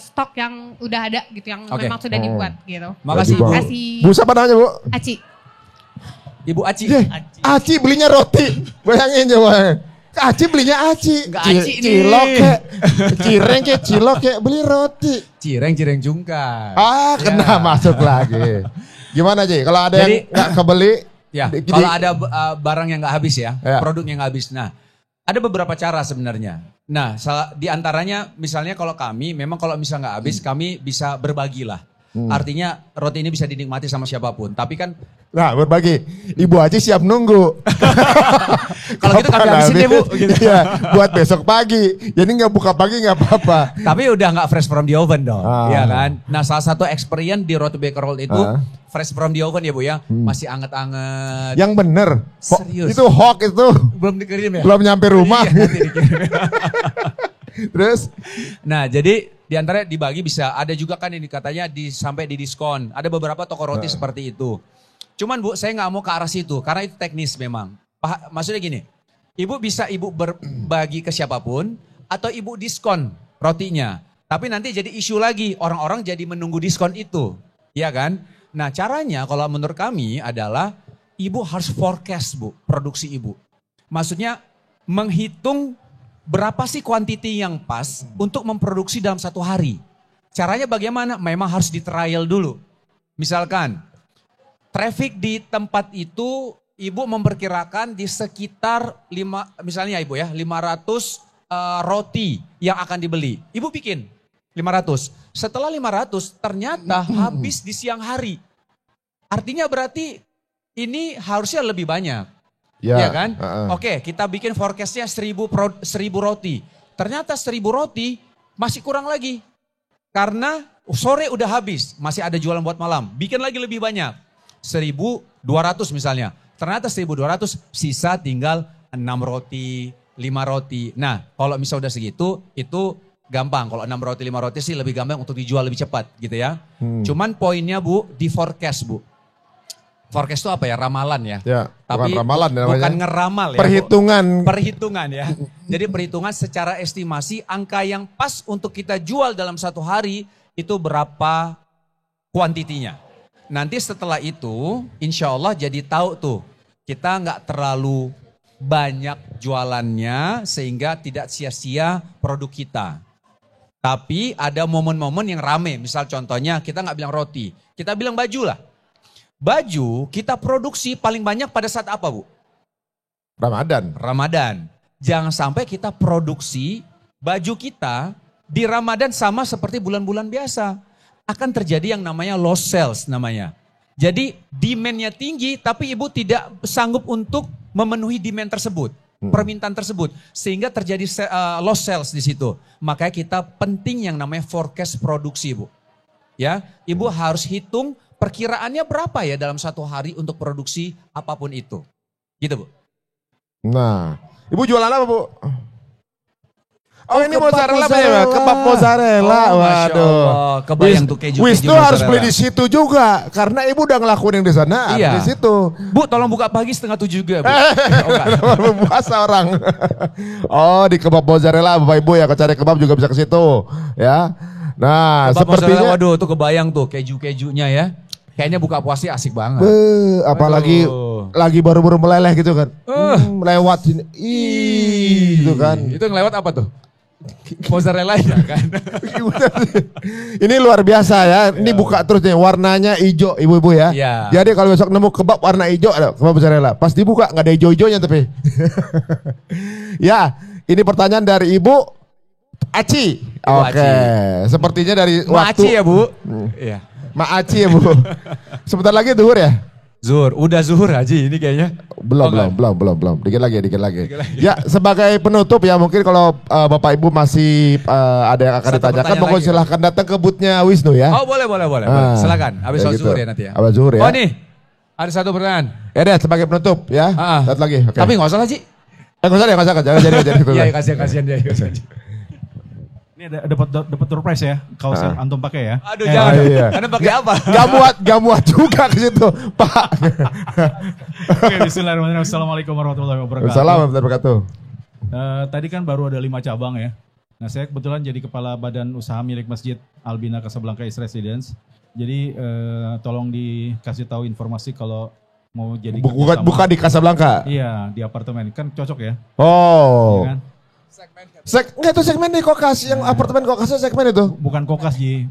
stok yang udah ada gitu, yang memang sudah dibuat gitu. Makasih. Bu siapa namanya Bu? Aci. Ibu Aci. Aci belinya roti. Bayangin coba. Aci belinya Aci. Cilok kek. Cireng kek, cilok kek, beli roti. Cireng jungkar. Kena masuk lagi. Gimana Ji? Kalau ada yang nggak kebeli? Ya, kalau ada barang yang nggak habis ya, produk yang nggak habis. Nah, ada beberapa cara sebenarnya. Nah, di antaranya misalnya kalau kami, memang kalau misalnya nggak habis, kami bisa berbagi lah. Artinya roti ini bisa dinikmati sama siapapun. Tapi kan berbagi. Ibu Aci siap nunggu. Kalau gitu kami habisin deh Bu. Gitu. Iya, buat besok pagi. Jadi nggak buka pagi nggak apa-apa. Tapi udah nggak fresh from the oven dong. Iya kan. Nah salah satu experience di roti baker roll itu fresh from the oven ya Bu ya. Masih anget-anget. Yang bener. Serius. Itu hoax itu. Belum dikirim ya? Belum nyampe rumah. Iya, nanti dikirim. Terus? Nah jadi di antara dibagi bisa. Ada juga kan ini katanya sampai di diskon. Ada beberapa toko roti seperti itu. Cuman Bu, saya nggak mau ke arah situ karena itu teknis memang. Maksudnya gini, Ibu bisa berbagi ke siapapun atau Ibu diskon rotinya. Tapi nanti jadi isu lagi, orang-orang jadi menunggu diskon itu. Iya kan? Nah caranya kalau menurut kami adalah Ibu harus forecast Bu, produksi Ibu. Maksudnya menghitung berapa sih kuantiti yang pas untuk memproduksi dalam satu hari. Caranya bagaimana? Memang harus di trial dulu. Misalkan, traffic di tempat itu Ibu memperkirakan di sekitar 500 roti yang akan dibeli. Ibu bikin 500. Setelah 500 ternyata habis di siang hari. Artinya berarti ini harusnya lebih banyak. Ya kan? Oke, kita bikin forecastnya 1000 roti. Ternyata 1000 roti masih kurang lagi. Karena sore udah habis, masih ada jualan buat malam. Bikin lagi lebih banyak. 1200 misalnya. Ternyata 1200 sisa tinggal 6 roti, 5 roti. Nah kalau misalnya udah segitu itu gampang. Kalau 6 roti, 5 roti sih lebih gampang untuk dijual lebih cepat gitu ya. Cuman poinnya Bu di forecast Bu. Forecast itu apa ya? Ramalan ya. Tapi bukan ramalan ya, bukan ngeramal ya. Perhitungan ya. Jadi perhitungan secara estimasi angka yang pas untuk kita jual dalam satu hari itu berapa kuantitinya. Nanti setelah itu insya Allah jadi tahu tuh kita nggak terlalu banyak jualannya sehingga tidak sia-sia produk kita. Tapi ada momen-momen yang rame. Misal contohnya kita nggak bilang roti, kita bilang baju lah. Baju kita produksi paling banyak pada saat apa Bu? Ramadan. Jangan sampai kita produksi baju kita di Ramadan sama seperti bulan-bulan biasa. Akan terjadi yang namanya lost sales namanya. Jadi demand-nya tinggi tapi Ibu tidak sanggup untuk memenuhi demand tersebut. Permintaan tersebut. Sehingga terjadi lost sales di situ. Makanya kita penting yang namanya forecast produksi Bu. Ya, Ibu harus hitung perkiraannya berapa ya dalam satu hari untuk produksi apapun itu. Gitu Bu. Nah, Ibu jualan apa Bu? Oh ini mozzarella apa ya? Kebab mozzarella. Waduh. Kebayang tuh keju. Wisnu harus beli di situ juga. Karena Ibu udah ngelakuin yang di sana. Iya. Di situ. Bu tolong buka pagi 6:30 juga Bu. Puasa orang. Oh di kebab mozzarella Bapak Ibu ya. Kalau cari kebab juga bisa ke situ. Ya. Nah kebab sepertinya. Waduh tuh kebayang tuh keju-kejunya ya. Kayaknya buka puasa asik banget. Apalagi lagi baru-baru meleleh gitu kan. Lewat sini. Gitu kan. Itu yang lewat apa tuh? Mozzarella ya kan. Ini luar biasa ya. Ini buka terus nih warnanya hijau ibu-ibu ya. Jadi kalau besok nemu kebab warna hijau ada kebab mozzarella. Pas dibuka nggak ada hijau-hijaunya tapi. Ya, ini pertanyaan dari Ibu Aci. Oke. Sepertinya dari waktu. Aci ya Bu. Iya. Ma Aci ya Bu. Sebentar lagi zuhur ya? Zuhur, udah zuhur Haji ini kayaknya. Belum. Dikit lagi. Ya sebagai penutup ya mungkin kalau Bapak Ibu masih ada yang akan ditanyakan, monggo silahkan datang ke boothnya Wisnu ya. Oh boleh. Silakan. Habis gitu. zuhur ya nanti ya. Habis zuhur ya. Oh nih, Ada satu pertanyaan. Ya deh, sebagai penutup ya. Satu lagi. Okay. Tapi nggak usah lah, Ci. Nggak usah, jangan jadi. Iya, kasihan dia. Ini dapat surprise ya, kaos yang antum pakai ya. Aduh, jangan. Iya. Anda pakai apa? Gak muat juga ke situ, Pak. Oke, bismillahirrahmanirrahim. Assalamualaikum warahmatullahi wabarakatuh. Assalamualaikum warahmatullahi wabarakatuh. Tadi kan baru ada 5 cabang ya. Nah, saya kebetulan jadi kepala badan usaha milik Masjid Albina Casablanca East Residence. Jadi tolong dikasih tahu informasi kalau mau jadi Bukan di Casablanca. Iya, di apartemen kan cocok ya. Oh. Iya kan? Enggak itu segmen di Kokas, yang apartemen Kokasnya segmen itu. Bukan Kokas, Ji.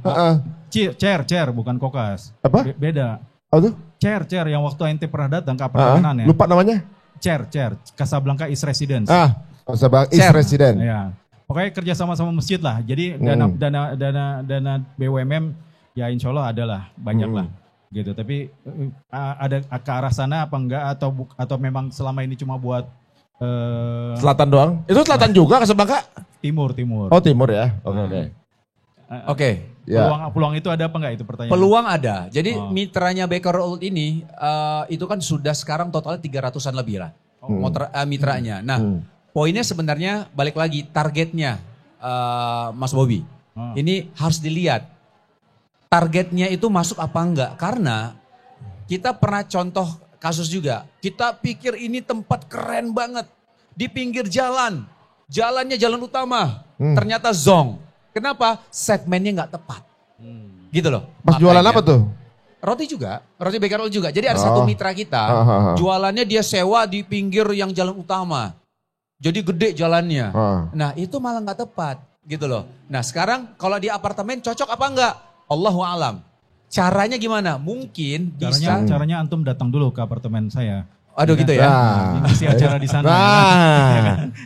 Chair, bukan Kokas. Apa? Beda. Apa tuh? Chair yang waktu ente pernah datang ke apartemen ya. Lupa namanya? Chair, Casablanca East Residence. Casablanca East Residence. Ya. Pokoknya kerja sama masjid lah. Jadi dana BUMN ya insya Allah adalah banyak lah. Gitu. Tapi ada ke arah sana apa enggak atau memang selama ini cuma buat Selatan doang? Itu selatan juga Casablanca? Timur. Oh timur ya? Oke. Ya. Peluang itu ada apa enggak itu pertanyaan? Peluang ada. Jadi mitranya Baker Old ini itu kan sudah sekarang totalnya 300-an lebih lah. Mitranya. Nah poinnya sebenarnya balik lagi targetnya Mas Bobby. Ini harus dilihat. Targetnya itu masuk apa enggak. Karena kita pernah contoh kasus juga. Kita pikir ini tempat keren banget. Di pinggir jalan. Jalannya jalan utama. Ternyata zong. Kenapa? Segmennya nggak tepat. Gitu loh. Pas jualan apa tuh? Roti juga. Roti Baker Old juga. Jadi ada satu mitra kita. Jualannya dia sewa di pinggir yang jalan utama. Jadi gede jalannya. Nah itu malah nggak tepat. Gitu loh. Nah sekarang kalau di apartemen cocok apa enggak? Allahu alam. Caranya gimana? Mungkin bisa. Caranya antum datang dulu ke apartemen saya. Aduh gitu ya. Isi acara di sana.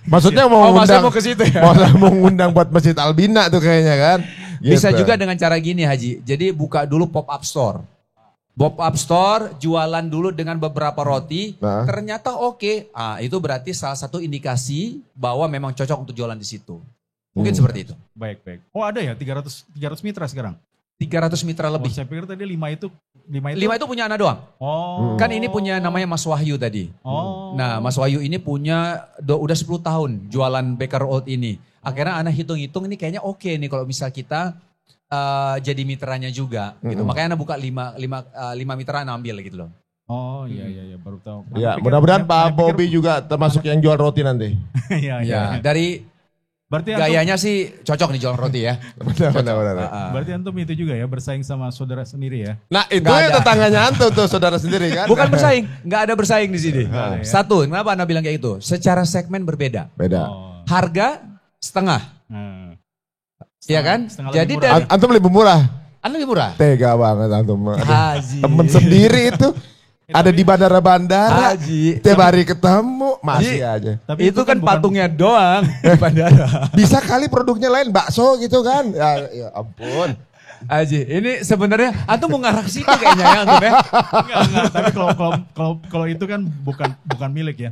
Maksudnya mau mau ke situ ya. Mau ngundang buat Masjid Albina tuh kayaknya kan. Bisa juga dengan cara gini Haji. Jadi buka dulu pop-up store. Pop-up store jualan dulu dengan beberapa roti. Ternyata oke. Itu berarti salah satu indikasi bahwa memang cocok untuk jualan di situ. Mungkin seperti itu. Baik. Oh ada ya 300 mitra sekarang? 300 mitra lebih. Saya pikir tadi 5 itu 5 itu punya Ana doang. Kan ini punya namanya Mas Wahyu tadi. Nah Mas Wahyu ini punya udah 10 tahun jualan Baker Old ini. Akhirnya Ana hitung-hitung ini kayaknya oke nih kalau misal kita jadi mitranya juga. Gitu. Makanya Ana buka 5 mitra Ana ambil gitu loh. Oh iya baru tahu. Ya mudah-mudahan Pak Bobby juga termasuk yang jual roti nanti. Iya. Dari berarti gayanya sih cocok nih jualan roti ya. Benar. Berarti antum itu juga ya bersaing sama saudara sendiri ya? Nah itu ya tetangganya antum tuh saudara sendiri kan? Bukan bersaing, nggak ada bersaing di sini. Satu, kenapa Anda bilang kayak gitu? Secara segmen berbeda. Beda. Harga setengah. Iya kan? Jadi antum lebih murah. Anda lebih murah. Tega banget antum. Haji. Temen sendiri itu. Ada di bandara-bandara, tiap hari ketemu, masih aja. Tapi itu kan patungnya doang di bandara. Bisa kali produknya lain, bakso gitu kan. Ya ampun. Haji, ini sebenarnya antum mau ngarah situ kayaknya ya antum ya. Enggak, tapi kalau itu kan bukan milik ya.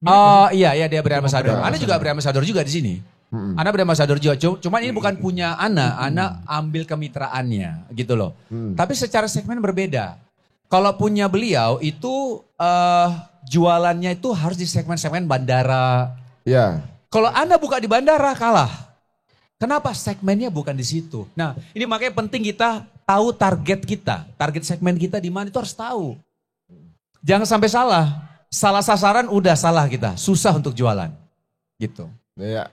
Oh iya dia brand ambassador. Ana juga brand ambassador juga di sini. Ana brand ambassador juga, cuman ini bukan punya Ana ambil kemitraannya gitu loh. Tapi secara segmen berbeda. Kalau punya beliau itu jualannya itu harus di segmen-segmen bandara. Ya. Kalau Anda buka di bandara kalah. Kenapa? Segmennya bukan di situ. Nah ini makanya penting kita tahu target kita. Target segmen kita di mana itu harus tahu. Jangan sampai salah. Salah sasaran udah salah kita. Susah untuk jualan. Gitu. Ya.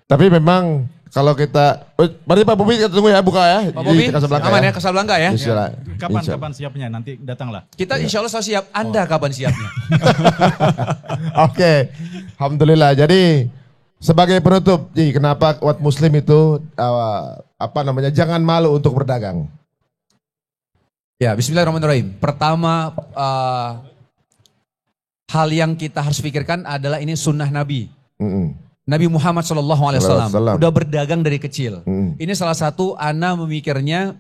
Tapi memang kalau kita, berarti Pak Bobby kita tunggu ya buka ya. Pak Bobby aman ya Casablanca ya. Kapan siapnya nanti datanglah. Kita insya Allah siap. Anda kapan siapnya? Oke. Alhamdulillah. Jadi sebagai penutup, kenapa umat muslim itu jangan malu untuk berdagang. Ya Bismillahirrahmanirrahim. Pertama hal yang kita harus pikirkan adalah ini sunnah Nabi. Nabi Muhammad SAW udah berdagang dari kecil. Ini salah satu Ana memikirnya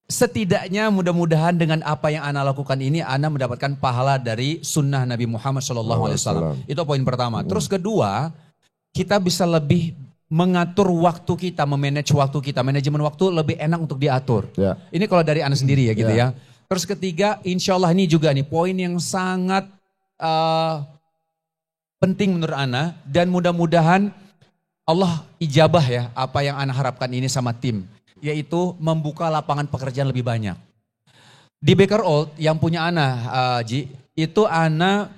setidaknya mudah-mudahan dengan apa yang Ana lakukan ini Ana mendapatkan pahala dari sunnah Nabi Muhammad SAW. Itu poin pertama. Terus kedua, kita bisa lebih mengatur waktu kita, memanage waktu kita, manajemen waktu lebih enak untuk diatur. Ini kalau dari Ana sendiri ya gitu ya. Terus ketiga, insya Allah ini juga nih poin yang sangat penting menurut Ana. Dan mudah-mudahan Allah ijabah ya apa yang Ana harapkan ini sama tim. Yaitu membuka lapangan pekerjaan lebih banyak. Di Baker Old yang punya Ana, Ji, itu Ana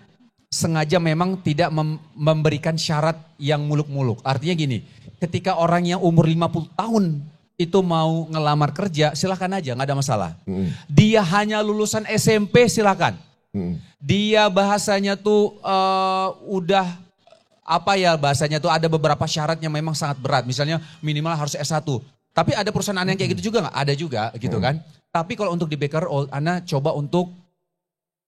sengaja memang tidak memberikan syarat yang muluk-muluk. Artinya gini, ketika orang yang umur 50 tahun itu mau ngelamar kerja, silakan aja, nggak ada masalah. Dia hanya lulusan SMP, silakan. Dia bahasanya tuh udah apa ya bahasanya tuh ada beberapa syaratnya memang sangat berat. Misalnya minimal harus S1. Tapi ada perusahaan yang kayak gitu juga nggak? Ada juga gitu kan. Tapi kalau untuk di Baker Old, Ana coba untuk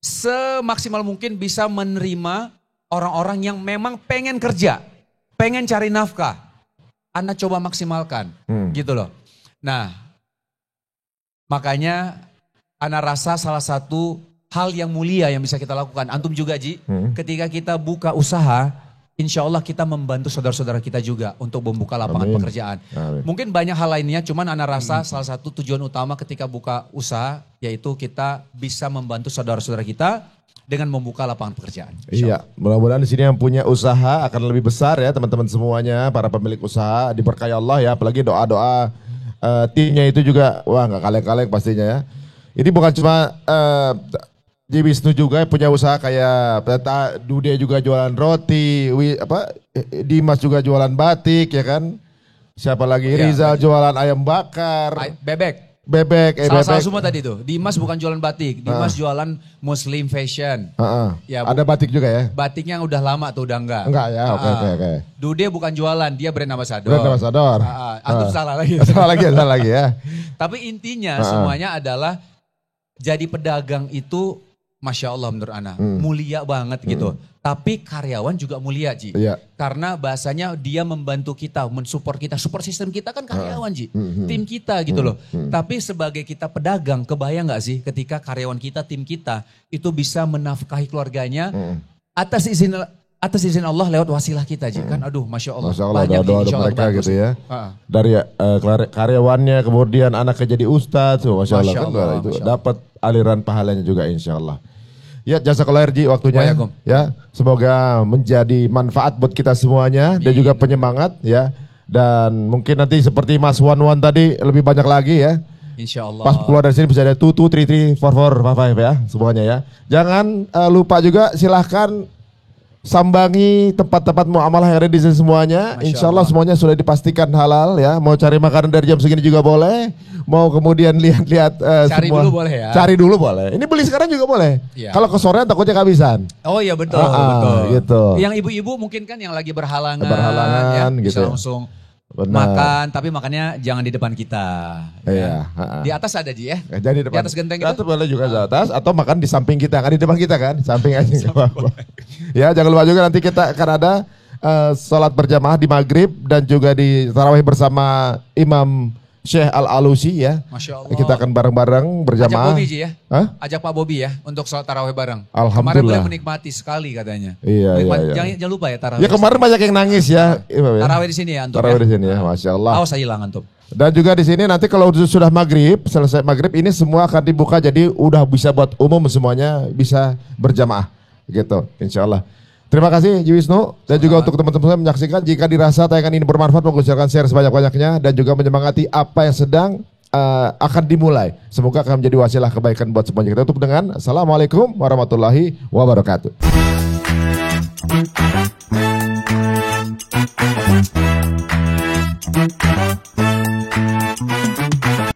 semaksimal mungkin bisa menerima orang-orang yang memang pengen kerja, pengen cari nafkah. Ana coba maksimalkan gitu loh. Nah, makanya Ana rasa salah satu hal yang mulia yang bisa kita lakukan. Antum juga Ji, ketika kita buka usaha, insya Allah kita membantu saudara-saudara kita juga untuk membuka lapangan pekerjaan. Mungkin banyak hal lainnya, cuman Ana rasa salah satu tujuan utama ketika buka usaha, yaitu kita bisa membantu saudara-saudara kita dengan membuka lapangan pekerjaan. Iya, mudah-mudahan di sini yang punya usaha akan lebih besar ya teman-teman semuanya, para pemilik usaha, diberkahi Allah ya, apalagi doa-doa timnya itu juga, wah nggak kaleng-kaleng pastinya ya. Ini bukan cuma Ji Wisnu juga punya usaha kayak Dude juga jualan roti, Dimas juga jualan batik ya kan. Siapa lagi? Rizal jualan ayam bakar. Bebek. Salah semua tadi tuh. Dimas bukan jualan batik, Dimas jualan Muslim fashion. Ya, ada batik juga ya? Batiknya udah lama tuh, udah enggak. Enggak ya, oke. Dude bukan jualan, dia brand ambassador. Brand ambassador. Antum salah lagi. salah lagi ya. Tapi intinya semuanya adalah jadi pedagang itu Masya Allah menurut Ana, mulia banget gitu. Tapi karyawan juga mulia Ji. Karena bahasanya dia membantu kita, mensupport kita. Support sistem kita kan karyawan Ji. Tim kita gitu loh. Tapi sebagai kita pedagang, kebayang gak sih ketika karyawan kita, tim kita itu bisa menafkahi keluarganya atas izin Allah lewat wasilah kita Ji. Kan aduh Masya Allah. Masya Allah doa mereka gitu ya. Dari karyawannya kemudian anaknya jadi ustadz. Masya Allah, kan itu dapat aliran pahalanya juga insya Allah. Ya jazakallah Ji waktunya ya. Semoga menjadi manfaat buat kita semuanya dan juga penyemangat ya. Dan mungkin nanti seperti Mas Wan tadi lebih banyak lagi ya. Insya Allah. Pas keluar dari sini bisa ada 2, 2, 3, 3, 4, 4, 5 ya semuanya ya. Jangan lupa juga silahkan sambangi tempat-tempat muamalah yang ada di sini semuanya. Insya Allah semuanya sudah dipastikan halal ya. Mau cari makanan dari jam segini juga boleh. Mau kemudian lihat-lihat cari semua. Dulu boleh ya. Cari dulu boleh. Ini beli sekarang juga boleh. Ya. Kalau kesorean takutnya kehabisan. Oh iya betul. Betul. Gitu. Yang ibu-ibu mungkin kan yang lagi berhalangan ya, gitu. bisa langsung makan, tapi makannya jangan di depan kita. Iya. Ya. Di atas ada Ji ya? Jadi di atas genteng itu boleh juga di atas atau makan di samping kita, kan di depan kita kan, samping aja nggak apa-apa. Ya jangan lupa juga nanti kita akan ada sholat berjamaah di maghrib dan juga di tarawih bersama Imam Syekh Al-Alusi ya. Masya Allah. Kita akan bareng-bareng berjamaah. Ajak Bobi Ji ya? Ajak Pak Bobi ya untuk sholat tarawih bareng. Alhamdulillah. Kemarin beliau menikmati sekali katanya. Iya. Jangan lupa ya tarawih. Ya kemarin banyak yang nangis ya. Tarawih di sini ya antum. Tarawih di sini ya, Masya Allah. Awas saya hilang antum. Dan juga di sini nanti kalau sudah maghrib, selesai maghrib ini semua akan dibuka jadi udah bisa buat umum semuanya bisa berjamaah gitu, insya Allah. Terima kasih Ji Wisnu dan juga untuk teman-teman yang menyaksikan. Jika dirasa tayangan ini bermanfaat, menggunakan share sebanyak-banyaknya dan juga menyemangati apa yang sedang akan dimulai. Semoga akan menjadi wasilah kebaikan buat semuanya. Kita tutup dengan Assalamualaikum warahmatullahi wabarakatuh.